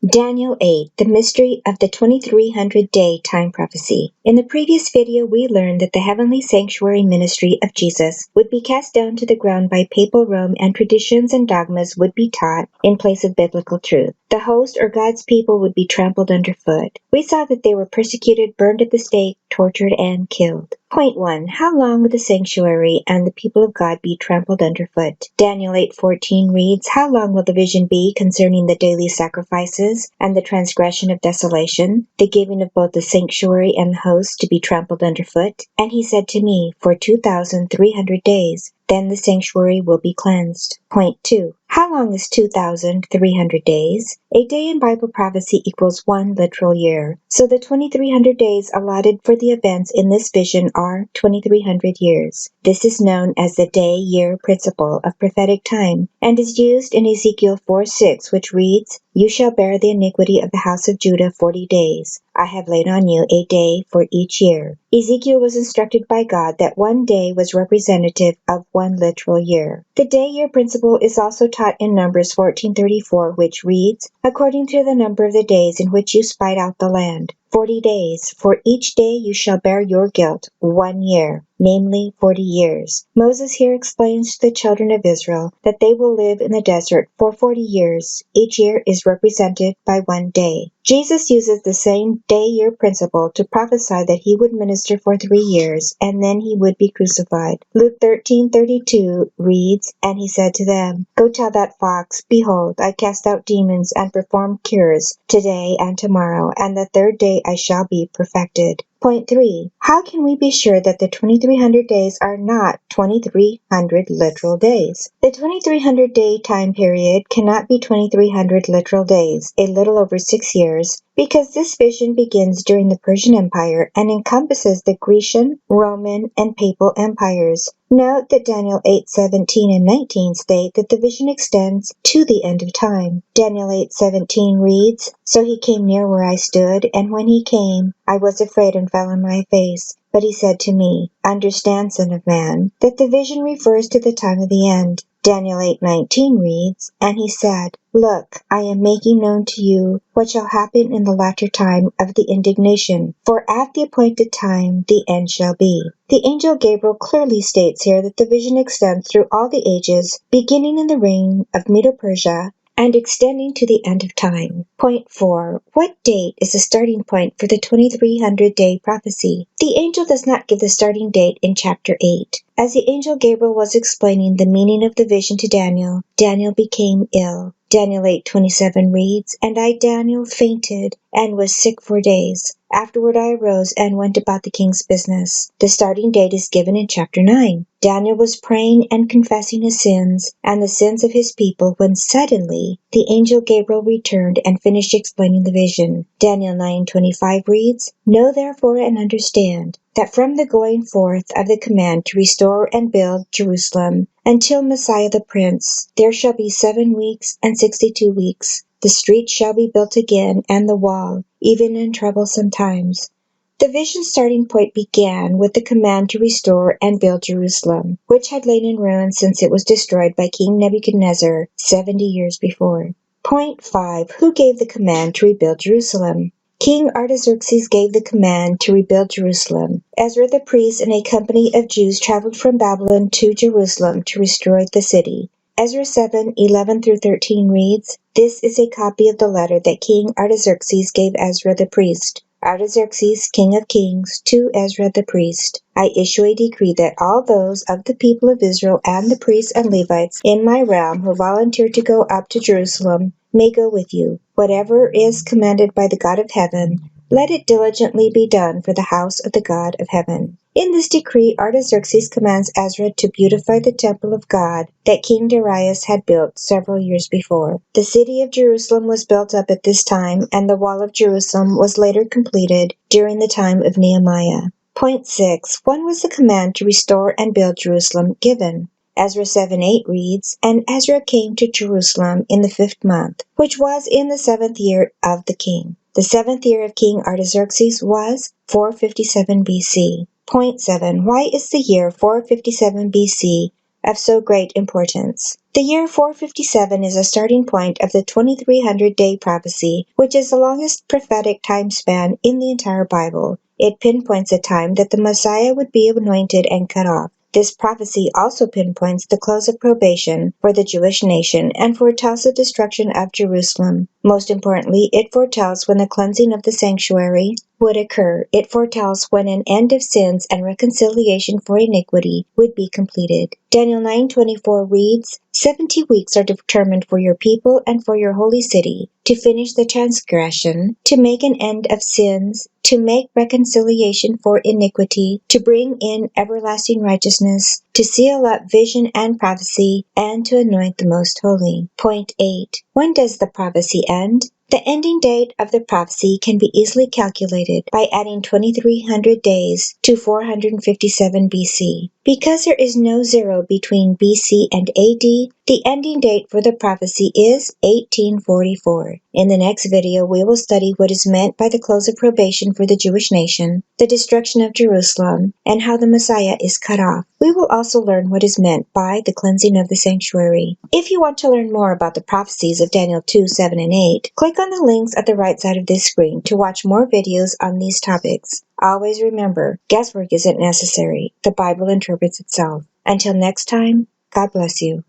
Daniel 8, the mystery of the 2300-day time prophecy. In the previous video, we learned that the heavenly sanctuary ministry of Jesus would be cast down to the ground by papal Rome, and traditions and dogmas would be taught in place of biblical truth. The host, or God's people, would be trampled underfoot. We saw that they were persecuted, burned at the stake, tortured, and killed. Point 1. How long would the sanctuary and the people of God be trampled underfoot? Daniel 8:14 reads, "How long will the vision be concerning the daily sacrifices and the transgression of desolation, the giving of both the sanctuary and the host to be trampled underfoot? And he said to me, For 2,300 days, then the sanctuary will be cleansed." Point 2. How long is 2,300 days? A day in Bible prophecy equals 1 literal year. So the 2,300 days allotted for the events in this vision are 2,300 years. This is known as the day-year principle of prophetic time, and is used in Ezekiel 4:6, which reads, "You shall bear the iniquity of the house of Judah 40 days. I have laid on you a day for each year." Ezekiel was instructed by God that one day was representative of 1 literal year. The day-year principle is also taught in Numbers 14:34, which reads, "According to the number of the days in which you spied out the land, 40 days, for each day you shall bear your guilt 1 year, namely 40 years. Moses here explains to the children of Israel that they will live in the desert for 40 years. Each year is represented by 1 day. Jesus uses the same day-year principle to prophesy that he would minister for 3 years, and then he would be crucified. Luke 13:32 reads, "And he said to them, Go tell that fox, Behold, I cast out demons and perform cures today and tomorrow, and the third day I shall be perfected." Point 3. How can we be sure that the 2,300 days are not 2,300 literal days? The 2,300-day time period cannot be 2,300 literal days, a little over 6 years, because this vision begins during the Persian Empire and encompasses the Grecian, Roman, and Papal empires. Note that Daniel 8:17 and 19 state that the vision extends to the end of time. Daniel 8:17 reads, "So he came near where I stood, and when he came, I was afraid and fell on my face. But he said to me, Understand, son of man, that the vision refers to the time of the end." Daniel 8:19 reads, "And he said, Look, I am making known to you what shall happen in the latter time of the indignation, for at the appointed time the end shall be." The angel Gabriel clearly states here that the vision extends through all the ages, beginning in the reign of Medo-Persia and extending to the end of time. Point 4. What date is the starting point for the 2,300-day prophecy? The angel does not give the starting date in chapter 8. As the angel Gabriel was explaining the meaning of the vision to Daniel, Daniel became ill. Daniel 8:27 reads, "And I, Daniel, fainted and was sick 4 days. Afterward I arose and went about the king's business." The starting date is given in chapter 9. Daniel was praying and confessing his sins and the sins of his people when suddenly the angel Gabriel returned and finished explaining the vision. Daniel 9:25 reads, "Know therefore and understand that from the going forth of the command to restore and build Jerusalem until Messiah the Prince, there shall be 7 weeks and 62 weeks. The streets shall be built again, and the wall, even in troublesome times." The vision starting point began with the command to restore and build Jerusalem, which had lain in ruins since it was destroyed by King Nebuchadnezzar 70 years before. Point 5. Who gave the command to rebuild Jerusalem? King Artaxerxes gave the command to rebuild Jerusalem. Ezra the priest and a company of Jews traveled from Babylon to Jerusalem to restore the city. Ezra 7:11-13 reads, "This is a copy of the letter that King Artaxerxes gave Ezra the priest. Artaxerxes, king of kings, to Ezra the priest. I issue a decree that all those of the people of Israel and the priests and Levites in my realm who volunteer to go up to Jerusalem may go with you. Whatever is commanded by the God of heaven, let it diligently be done for the house of the God of heaven." In this decree, Artaxerxes commands Ezra to beautify the temple of God that King Darius had built several years before. The city of Jerusalem was built up at this time, and the wall of Jerusalem was later completed during the time of Nehemiah. Point 6. When was the command to restore and build Jerusalem given? Ezra 7:8 reads, "And Ezra came to Jerusalem in the 5th month, which was in the 7th year of the king." The 7th year of King Artaxerxes was 457 BC. Point 7. Why is the year 457 BC of so great importance. The year 457 is a starting point of the 2300-day prophecy, which is the longest prophetic time span in the entire Bible. It pinpoints a time that the Messiah would be anointed and cut off. This prophecy also pinpoints the close of probation for the Jewish nation and foretells the destruction of Jerusalem. Most importantly, it foretells when the cleansing of the sanctuary would occur. It foretells when an end of sins and reconciliation for iniquity would be completed. Daniel 9:24 reads, 70 weeks are determined for your people and for your holy city, to finish the transgression, to make an end of sins, to make reconciliation for iniquity, to bring in everlasting righteousness, to seal up vision and prophecy, and to anoint the most holy. Point 8. When does the prophecy end? The ending date of the prophecy can be easily calculated by adding 2300 days to 457 BC. Because there is no zero between BC and AD, the ending date for the prophecy is 1844. In the next video, we will study what is meant by the close of probation for the Jewish nation, the destruction of Jerusalem, and how the Messiah is cut off. We will also learn what is meant by the cleansing of the sanctuary. If you want to learn more about the prophecies of Daniel 2, 7, and 8, click on the links at the right side of this screen to watch more videos on these topics. Always remember, guesswork isn't necessary. The Bible interprets itself. Until next time, God bless you.